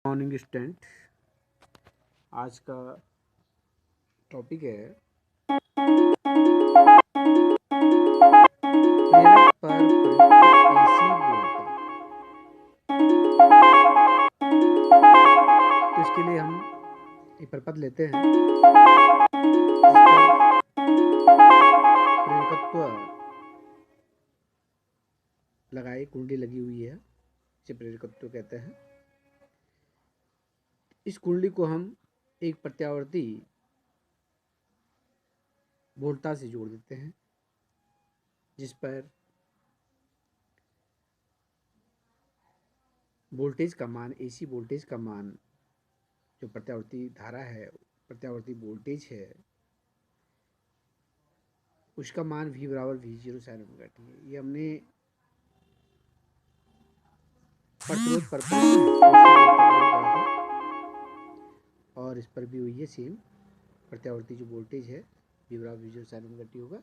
Morning student. आज का topic है प्रेरक पर प्रयुक्त एसी वोल्टेज। तो इसके लिए हम एक प्रपत्र लेते हैं जिस पर प्रेरकत्व लगाई कुंडली लगी हुई है, इसे प्रेरकत्व कहते हैं। इस कुंडली को हम एक प्रत्यावर्ती वोल्टा से जोड़ देते हैं, जिस पर वोल्टेज का मान, एसी वोल्टेज का मान, जो प्रत्यावर्ती धारा है, प्रत्यावर्ती वोल्टेज है, उसका मान V बराबर V0 sin ओमेगा टी है। ये हमने प्रतिरोध पर पढ़ा था और इस पर भी हुई है सेम। प्रत्यावर्ती जो वोल्टेज है V बराबर V0 sin ओमेगा टी होगा।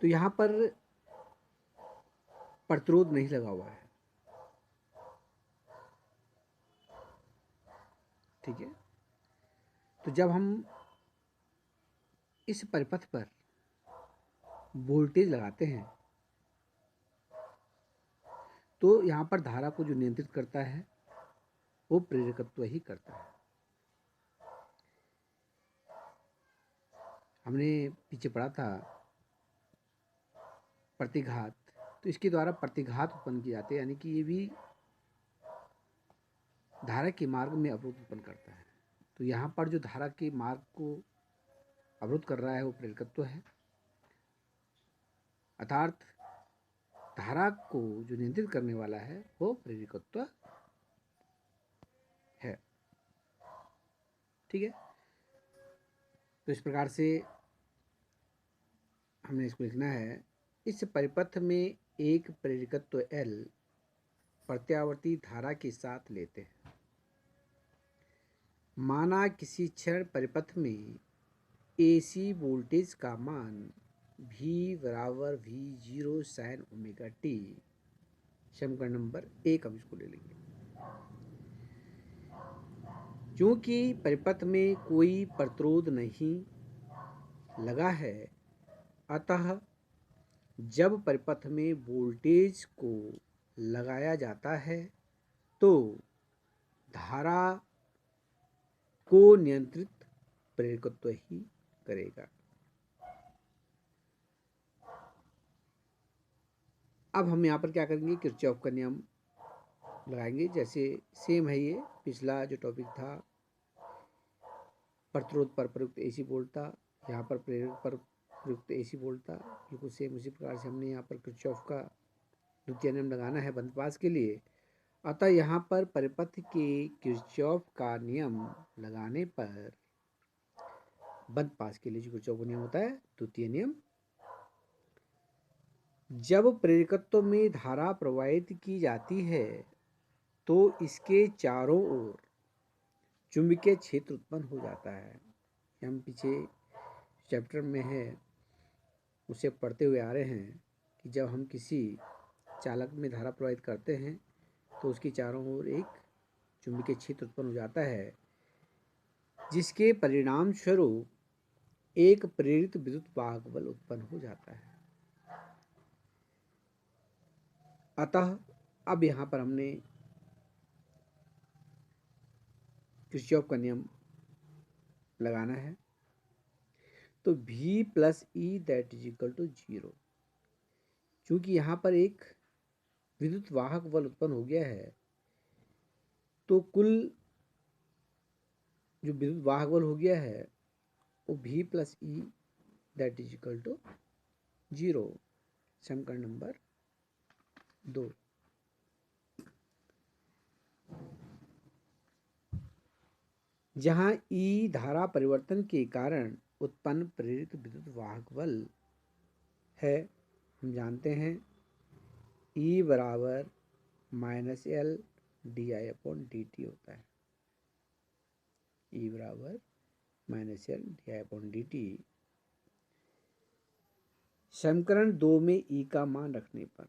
तो यहाँ पर प्रतिरोध नहीं लगा हुआ है, ठीक है। तो जब हम इस परिपथ पर वोल्टेज लगाते हैं तो यहाँ पर धारा को जो नियंत्रित करता है वो प्रेरकत्व ही करता है। हमने पीछे पढ़ा था प्रतिघात, तो इसके द्वारा प्रतिघात उत्पन्न किए जाते हैं, यानी कि ये भी धारा के मार्ग में अवरोध उत्पन्न करता है। तो यहाँ पर जो धारा के मार्ग को अवरोध कर रहा है वो प्रेरकत्व है, अर्थात धारा को जो नियंत्रित करने वाला है वो प्रेरकत्व है, ठीक है। तो इस प्रकार से हमने इसको लिखना है। इस परिपथ में एक प्रेरकत्व L प्रत्यावर्ती धारा के साथ लेते हैं। माना किसी क्षण परिपथ में एसी वोल्टेज का मान V बराबर V0 sin ओमेगा टी, समीकरण नंबर 1 हम इसको ले लेंगे। क्योंकि परिपथ में कोई प्रतिरोध नहीं लगा है, अतः जब परिपथ में वोल्टेज को लगाया जाता है तो धारा को नियंत्रित प्रेरकत्व ही करेगा। अब हम यहाँ पर क्या करेंगे, किरचॉफ का नियम लगाएंगे। जैसे सेम है, ये पिछला जो टॉपिक था प्रतिरोध पर प्रयुक्त एसी वोल्टा, यहाँ पर प्रेरक पर प्रयुक्त एसी वोल्टा, बिल्कुल सेम उसी प्रकार से हमने यहाँ पर किरचॉफ का द्वितीय नियम लगाना है बंधपास के लिए। अतः यहाँ पर परिपथ के किरचॉफ का नियम लगाने पर बंधपास के लिए जो किरचॉफ का नियम होता है द्वितीय नियम, जब प्रेरकत्व में धारा प्रवाहित की जाती है तो इसके चारों ओर चुंबकीय क्षेत्र उत्पन्न हो जाता है। हम पीछे चैप्टर में है उसे पढ़ते हुए आ रहे हैं कि जब हम किसी चालक में धारा प्रवाहित करते हैं तो उसकी चारों ओर एक चुंबकीय क्षेत्र उत्पन्न हो जाता है, जिसके परिणाम स्वरूप एक प्रेरित विद्युत वाहक बल उत्पन्न हो जाता है। अतः अब यहाँ पर हमने किरचॉफ का नियम लगाना है। तो V plus E that is equal to 0। चूंकि यहाँ पर एक विद्युत वाहक बल उत्पन्न हो गया है तो कुल जो विद्युत वाहक बल हो गया है वो V plus E that is equal to 0, समीकरण नंबर 2। जहाँ E धारा परिवर्तन के कारण उत्पन्न प्रेरित विद्युत वाहक बल है, हम जानते हैं E बराबर -L di/dt होता है। E बराबर -L di/dt। समीकरण 2 में E का मान रखने पर,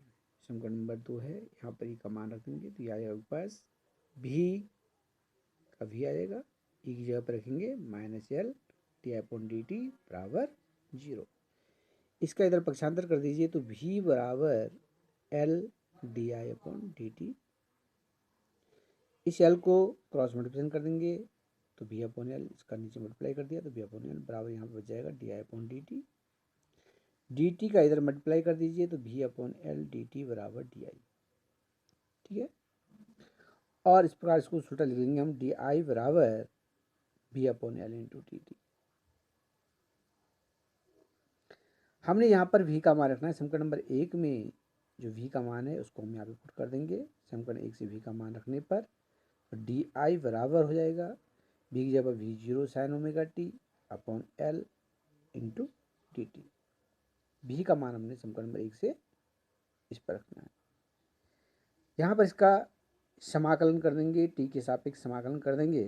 समीकरण नंबर 2 है, यहाँ पर ई का मान रखेंगे तो ये आएगा पास भी का भी आ जाएगा, ई की जगह पर रखेंगे -L d/dt बराबर 0। इसका इधर पक्षांतर कर दीजिए तो v बराबर L di/dt। इस L को क्रॉस मल्टीप्लिकेशन कर देंगे तो v/L, इसका नीचे मल्टीप्लाई कर दिया तो v/L बराबर यहाँ पर बच जाएगा di/dt। dt का इधर मल्टीप्लाई कर दीजिए तो v/L dt बराबर di। ठीक है, और इस प्रकार इसको उल्टा लिख लेंगे हम di बराबर v/L इंटू dt। हमने यहाँ पर v का मान रखना है। समीकरण नंबर 1 में जो v का मान है उसको हम यहाँ पे पुट कर देंगे। समीकरण 1 से v का मान रखने पर डी आई बराबर हो जाएगा v की जगह v0 sign omega T upon L into D T. v का मान हमने समीकरण नंबर 1 से इस पर रखना है। यहाँ पर इसका समाकलन कर देंगे, t के सापेक्ष समाकलन कर देंगे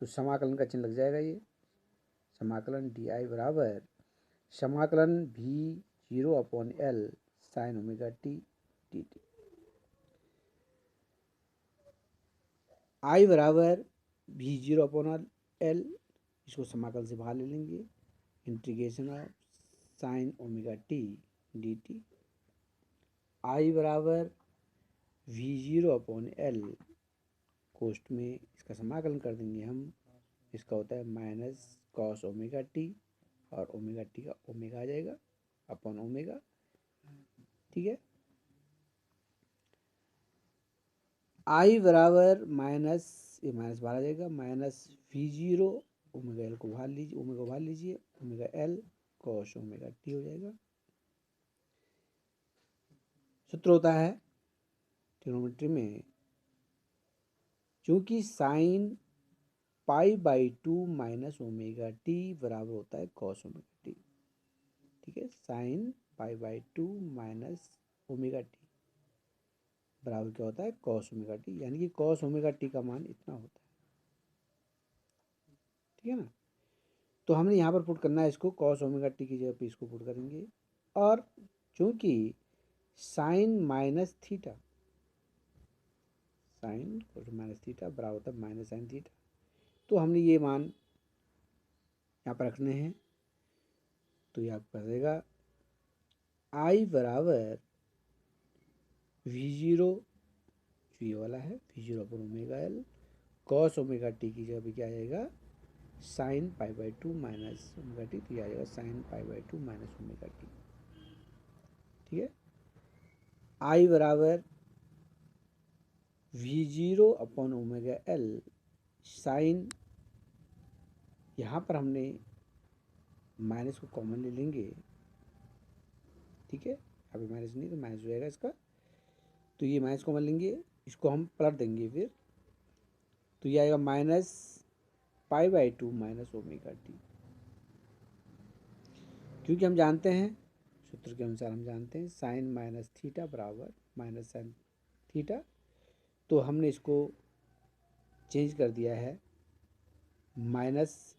तो समाकलन का चिन्ह लग जाएगा। ये समाकलन डी आई बराबर समाकलन v0 upon L sine omega t d t. I बराबर v0 अपॉन L, इसको समाकलन से बाहर ले लेंगे, integration of sine omega t d t. I बराबर v0 अपॉन L, कोष्ठ में इसका समाकलन कर देंगे हम, इसका होता है माइनस कॉस ओमेगा टी और ओमेगा टी का ओमेगा आ जाएगा अपॉन ओमेगा। ठीक है, आई बराबर माइनस, ये माइनस बाहर आ जाएगा, माइनस v0 ओमेगा L को बाहर लीजिए, ओमेगा बाहर लीजिए, omega L cos omega T हो जाएगा। सूत्र होता है ट्रिग्नोमेट्री में, चूंकि साइन π/2 माइनस ओमेगा टी बराबर होता है कॉस ओमेगा टी। ठीक है, साइन π/2 माइनस ओमेगा टी बराबर क्या होता है कॉस ओमेगा टी, यानी कि कॉस ओमेगा टी का मान इतना होता है। ठीक है ना, तो हमने यहाँ पर पुट करना है इसको, कॉस ओमेगा टी की जगह पे इसको पुट करेंगे। और चूंकि sine minus theta, sine minus theta बराबर होता है माइनस साइन थीटा, तो हमने ये मान यहाँ पर रखने हैं। तो ये आपका रहेगा आई बराबर v0, जो ये वाला है v0 upon omega L cos omega T की जगह पे क्या आ जाएगा साइन π/2 माइनस ओमेगा टी, तो ये आ जाएगा साइन π/2 माइनस ओमेगा टी। ठीक है, आई बराबर v0 upon omega L sign, यहाँ पर हमने माइनस को कॉमन ले लेंगे। ठीक है, अभी माइनस नहीं तो माइनस हो जाएगा इसका, तो ये माइनस कॉमन लेंगे, इसको हम पलट देंगे फिर, तो ये आएगा माइनस π/2 माइनस ओमेगा टी। क्योंकि हम जानते हैं, सूत्र के अनुसार हम जानते हैं साइन माइनस थीटा बराबर माइनस साइन थीटा, तो हमने इसको चेंज कर दिया है माइनस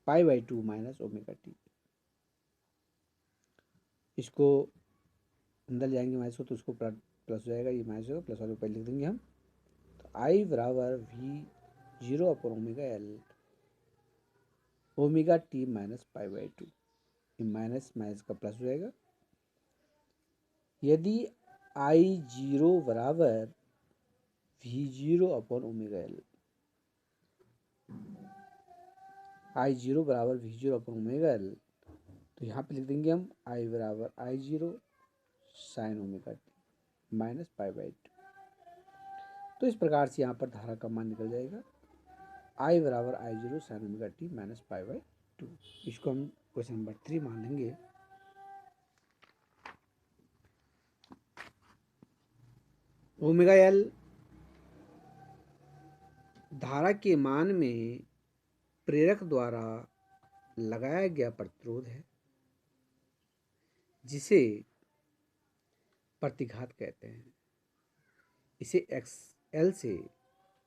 π/2 माइनस ओमेगा टी। इसको अंदर जाएंगे माइनस को तो उसको प्लस हो जाएगा, ये माइनस होगा, प्लस वाले ऊपर लिख देंगे हम। तो आई बराबर v0 upon omega L omega t minus π/2, ये माइनस माइनस का प्लस हो जाएगा। यदि I0 बराबर v0 upon omega L, I0 बराबर v0 अपॉन ओमेगा L, तो यहाँ पे लिख देंगे हम I बराबर I0 sign omega t minus π/2। तो इस प्रकार से यहाँ पर धारा का मान निकल जाएगा I बराबर I0 sign omega t minus π/2। इसको हम क्वेश्चन नंबर 3 मान लेंगे। ओमेगा L धारा के मान में प्रेरक द्वारा लगाया गया प्रतिरोध है, जिसे प्रतिघात कहते हैं। इसे XL से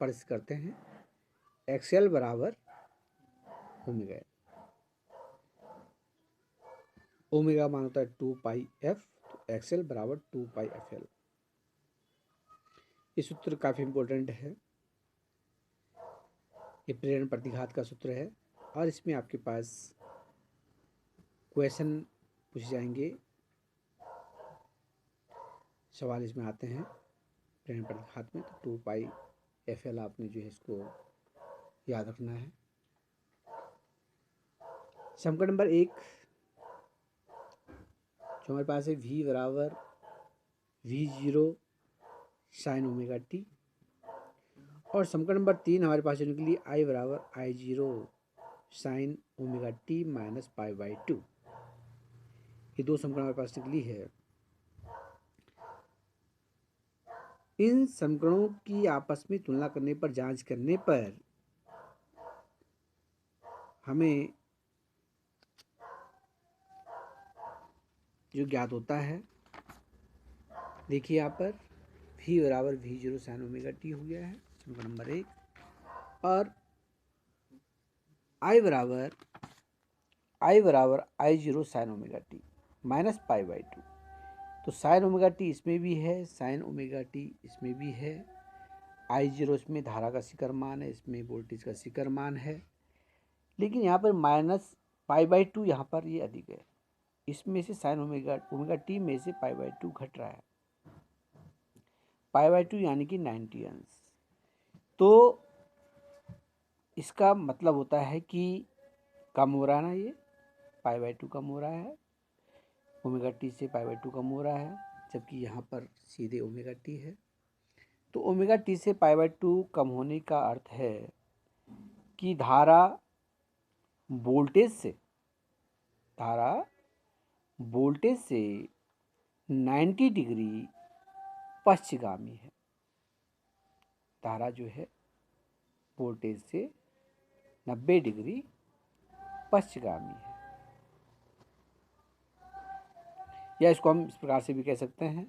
परिचित करते हैं। XL बराबर ओमेगा L। ओमेगा मान होता है 2πf, तो एक्सएल बराबर 2πfl। ये सूत्र काफ़ी इम्पोर्टेंट है, ये प्रेरण प्रतिघात का सूत्र है और इसमें आपके पास क्वेश्चन पूछे जाएंगे, सवाल इसमें आते हैं प्रेरण प्रतिघात में। तो 2πfl आपने जो है इसको याद रखना है। समीकरण नंबर 1 जो हमारे पास है v बराबर v0 साइन ओमेगा टी, और समीकरण नंबर 3 हमारे पास निकली i बराबर I0 sign omega t minus π/2। ये दो समीकरण हमारे पास निकली है। इन समीकरणों की आपस में तुलना करने पर, जांच करने पर हमें जो ज्ञात होता है, देखिए यहाँ पर v बराबर v0 साइन ओमेगा टी हो गया है समीकरण नंबर 1, और I बराबर I0 sign omega t minus π/2। तो साइन ओमेगा टी इसमें भी है, साइन ओमेगा टी इसमें भी है। I0 इसमें धारा का शिखर मान है, इसमें वोल्टेज का शिखर मान है, लेकिन यहाँ पर माइनस π/2 यहाँ पर ये अधिक है। इसमें से साइन ओमेगा टी में से π/2 घट रहा है, π/2 यानी कि 90 अंश। तो इसका मतलब होता है कि कम हो रहा है ना, ये π/2 कम हो रहा है, ओमेगा टी से π/2 कम हो रहा है, जबकि यहाँ पर सीधे ओमेगा टी है। तो ओमेगा टी से π/2 कम होने का अर्थ है कि धारा वोल्टेज से 90 डिग्री पश्चिगामी है। धारा जो है वोल्टेज से 90 डिग्री पश्चिगामी है, या इसको हम इस प्रकार से भी कह सकते हैं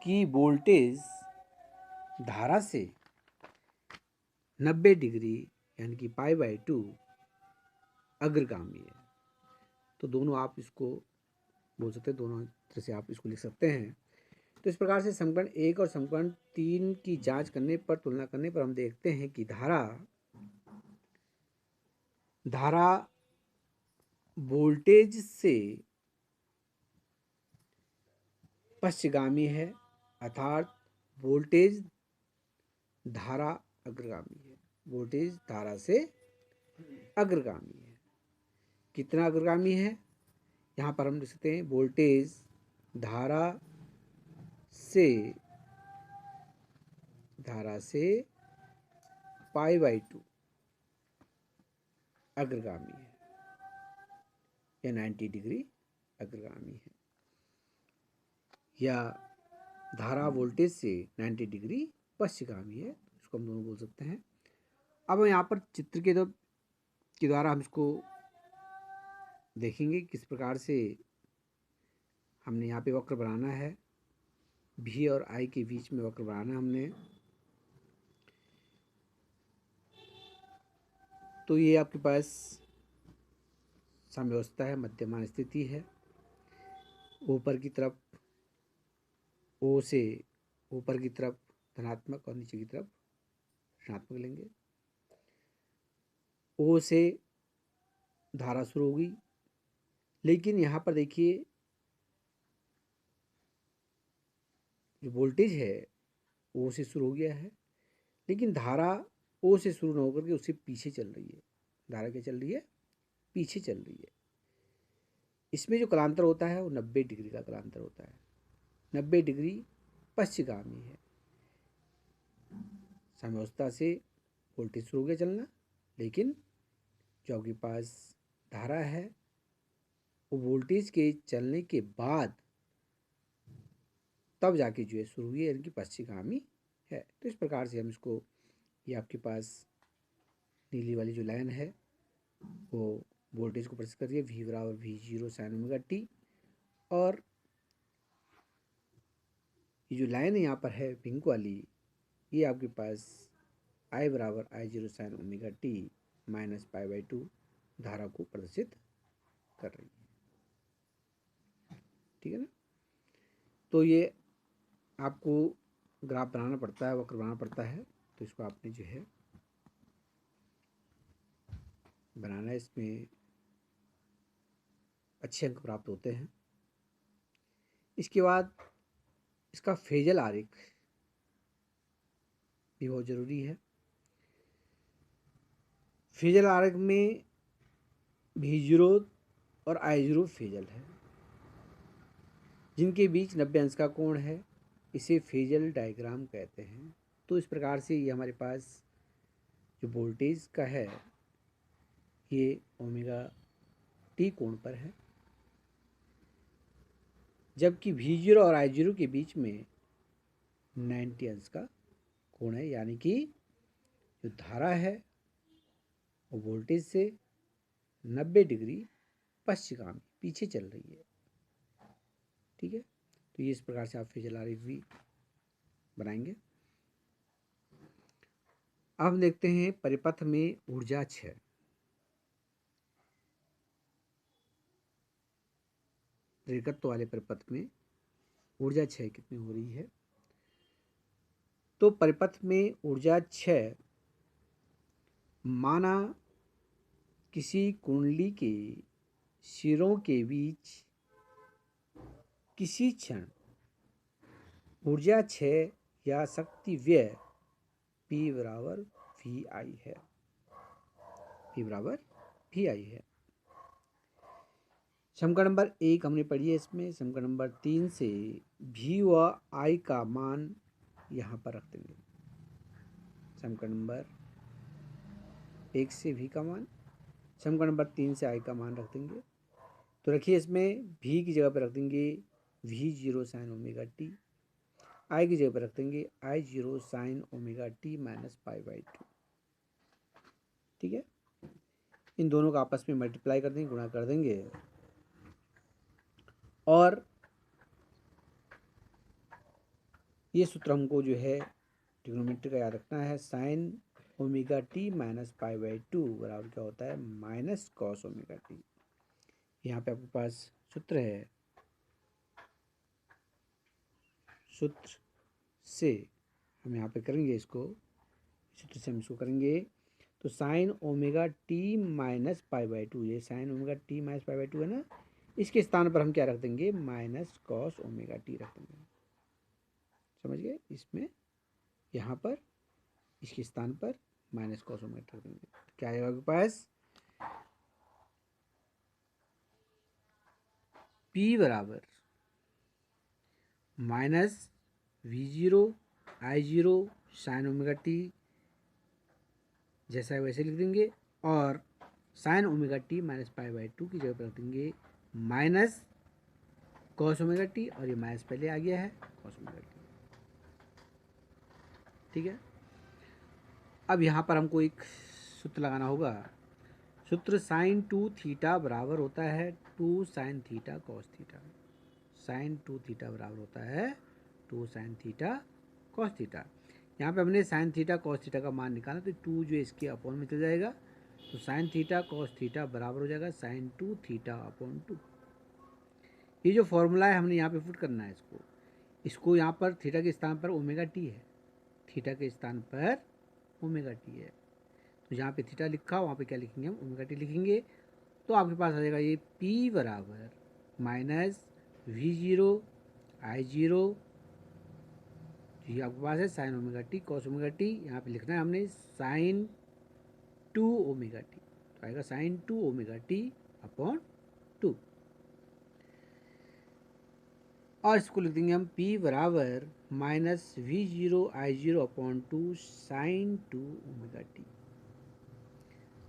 कि वोल्टेज धारा से 90 डिग्री यानी कि π/2 अग्रगामी है। तो दोनों आप इसको बोल सकते हैं, दोनों तरह से आप इसको लिख सकते हैं। तो इस प्रकार से समीकरण 1 और समीकरण 3 की जांच करने पर, तुलना करने पर हम देखते हैं कि धारा वोल्टेज से पश्चिगामी है, अर्थात वोल्टेज धारा अग्रगामी है, वोल्टेज धारा से अग्रगामी है। कितना अग्रगामी है, यहाँ पर हम लिख सकते हैं वोल्टेज धारा से π/2 अग्रगामी है, या 90 डिग्री अग्रगामी है, या धारा वोल्टेज से 90 डिग्री पश्चिगामी है। इसको हम दोनों बोल सकते हैं। अब हम यहाँ पर चित्र के द्वारा हम इसको देखेंगे किस प्रकार से हमने यहाँ पे वक्र बनाना है, V और I के बीच में वक्र बनाना है हमने। तो ये आपके पास साम्यावस्था है, मध्यमान स्थिति है। ऊपर की तरफ O से ऊपर की तरफ धनात्मक और नीचे की तरफ ऋणात्मक लेंगे। O से धारा शुरू होगी, लेकिन यहाँ पर देखिए जो वोल्टेज है O से शुरू हो गया है, लेकिन धारा O से शुरू ना होकर के उससे पीछे चल रही है। धारा क्या चल रही है, पीछे चल रही है। इसमें जो कलांतर होता है वो 90 डिग्री का कलांतर होता है, 90 डिग्री पश्चिगामी है। साम्यावस्था से वोल्टेज शुरू हो गया चलना, लेकिन जो आपके पास धारा है वो वोल्टेज के चलने के बाद तब जाके जो है शुरू हुई है, यानी कि पश्चिगामी है। तो इस प्रकार से हम इसको, ये आपके पास नीली वाली जो लाइन है वो वोल्टेज को प्रदर्शित कर रही है, V बराबर V0 साइन ओमेगा टी, और ये जो लाइन यहाँ पर है पिंक वाली, ये आपके पास I बराबर I0 sign omega t minus π/2 धारा को प्रदर्शित कर रही है। ठीक है ना। तो ये आपको ग्राफ बनाना पड़ता है, वक्र बनाना पड़ता है, तो इसको आपने जो है बनाना है, इसमें अच्छे अंक प्राप्त होते हैं। इसके बाद इसका फेजल आरेख भी बहुत ज़रूरी है। फेजल आरेख में V0 और I0 फेजल है, जिनके बीच 90 अंश का कोण है, इसे फेजल डायग्राम कहते हैं। तो इस प्रकार से ये हमारे पास जो वोल्टेज का है ये ओमेगा टी कोण पर है, जबकि V0 और I0 के बीच में 90 अंश का कोण है, यानी कि जो धारा है वो वोल्टेज से 90 डिग्री पश्चिमगामी पीछे चल रही है। ठीक है, तो ये इस प्रकार से आप फेजल आरेख भी बनाएंगे। अब हम देखते हैं परिपथ में ऊर्जा क्षय। रेखत्व वाले परिपथ में ऊर्जा क्षय कितनी हो रही है। तो परिपथ में ऊर्जा क्षय माना किसी कुंडली के सिरों के बीच किसी क्षण ऊर्जा क्षय या शक्ति व्यय P बराबर VI है। P बराबर VI है। समीकरण नंबर 1 हमने पढ़ी है। इसमें समीकरण नंबर 3 से V व I का मान यहाँ पर रख देंगे। समीकरण नंबर 1 से V का मान, समीकरण नंबर 3 से I का मान रख देंगे। तो रखिए, इसमें V की जगह पर रख देंगे V0 sign omega T, I की जगह पर रख देंगे I0 sign omega t minus π/2। ठीक है, इन दोनों का आपस में मल्टीप्लाई कर देंगे, गुणा कर देंगे, और ये सूत्र हमको जो है ट्रिग्नोमेट्री का याद रखना है। साइन ओमेगा टी माइनस π/2 बराबर क्या होता है, माइनस कॉस ओमेगा टी। यहाँ पे आपके पास सूत्र है, सूत्र से हम यहाँ पे करेंगे इसको, सूत्र से हम इसको करेंगे। तो साइन ओमेगा टी माइनस π/2, ये साइन ओमेगा टी माइनस π/2 है ना, इसके स्थान पर हम क्या रख देंगे, माइनस कॉस ओमेगा टी रख देंगे। समझ गए, इसमें यहाँ पर इसके स्थान पर माइनस कॉस ओमेगा टी रख देंगे। क्या आएगा आपके पास, P बराबर minus V0 I0 sign omega T, जैसा है वैसे लिख देंगे, और साइन ओमेगा टी माइनस π/2 की जगह पर रख देंगे माइनस कॉस ओमेगा टी, और ये माइनस पहले आ गया है कॉस ओमेगा टी। ठीक है, अब यहाँ पर हमको एक सूत्र लगाना होगा। सूत्र साइन 2 थीटा बराबर होता है 2 sine theta cos theta. Sine 2 theta बराबर होता है 2 साइन थीटा कॉस थीटा। यहाँ पे हमने साइन थीटा कॉस थीटा का मान निकाला, तो 2 जो इसके अपॉन में चल जाएगा, तो साइन थीटा कॉस थीटा बराबर हो जाएगा साइन 2 थीटा अपॉन 2। ये जो फॉर्मूला है हमने यहाँ पे पुट करना है इसको यहाँ पर थीटा के स्थान पर ओमेगा टी है, थीटा के स्थान पर ओमेगा टी है, तो जहाँ पे थीटा लिखा वहाँ पे क्या लिखेंगे, हम ओमेगा टी लिखेंगे। तो आपके पास आ जाएगा ये P बराबर माइनस V0 I0, ये आपके पास है sign omega T cos omega T, यहाँ पे लिखना है हमने साइन 2 ओमेगा टी, तो आएगा साइन 2 ओमेगा टी अपॉन 2, और इसको लिख देंगे हम P बराबर minus V0 I0 upon 2 sine 2 omega t.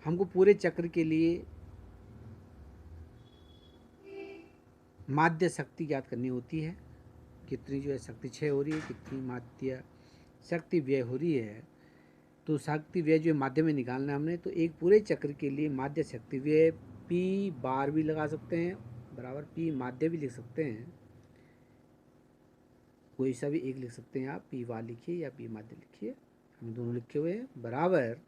हमको पूरे चक्र के लिए माध्य शक्ति ज्ञात करनी होती है, कितनी जो है शक्ति क्षय हो रही है, कितनी माध्य शक्ति व्यय हो रही है। तो शक्ति व्यय जो माध्य में निकालना है हमने, तो एक पूरे चक्र के लिए माध्य शक्ति व्यय P बार भी लगा सकते हैं, बराबर P माध्य भी लिख सकते हैं, कोई सा भी एक लिख सकते हैं आप, P बार लिखिए या P माध्य लिखिए, हम दोनों लिखे हुए हैं, बराबर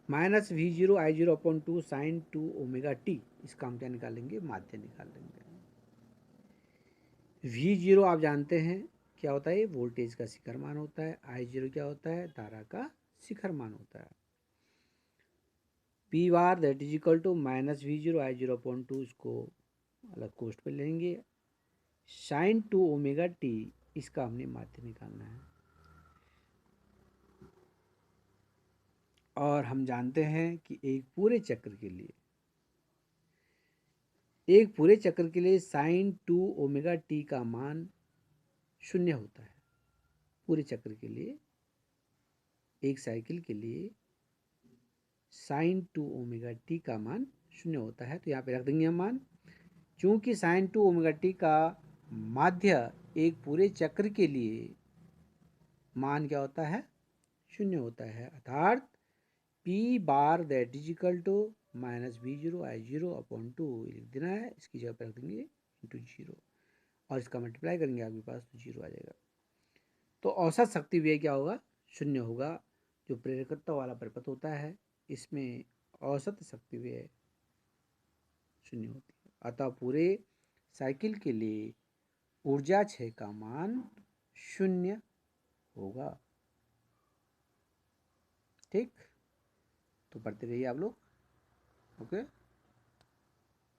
minus V0 I0 upon 2 sine 2 omega t. इसका हम क्या निकालेंगे, माध्य निकाल लेंगे। V0 आप जानते हैं क्या होता है, ये वोल्टेज का शिखर मान होता है। I0 क्या होता है, धारा का शिखर मान होता है। P bar that is equal to minus V0 I0 upon 2, इसको अलग कोष्ट पे लेंगे। साइन 2 ओमेगा टी, इसका हमने माध्य निकालना है। और हम जानते हैं कि एक पूरे चक्र के लिए साइन 2 ओमेगा टी का मान 0 होता है। पूरे चक्र के लिए, एक साइकिल के लिए साइन 2 ओमेगा टी का मान 0 होता है। तो यहाँ पे रख देंगे हम मान। चूंकि साइन 2 ओमेगा टी का माध्य एक पूरे चक्र के लिए मान क्या होता है, 0 होता है, अर्थात P bar that is equal to minus V0 I0 upon 2 लिख देना है, इसकी जगह पर रख देंगे इंटू 0, और इसका मल्टीप्लाई करेंगे आपके पास तो 0 आ जाएगा। तो औसत शक्ति व्यय क्या होगा, 0 होगा। जो प्रेरकत्व वाला परिपथ होता है इसमें औसत शक्ति व्यय 0 होती है। अतः पूरे साइकिल के लिए ऊर्जा क्षय का मान 0 होगा। ठीक, तो पढ़ते रहिए आप लोग। ओके।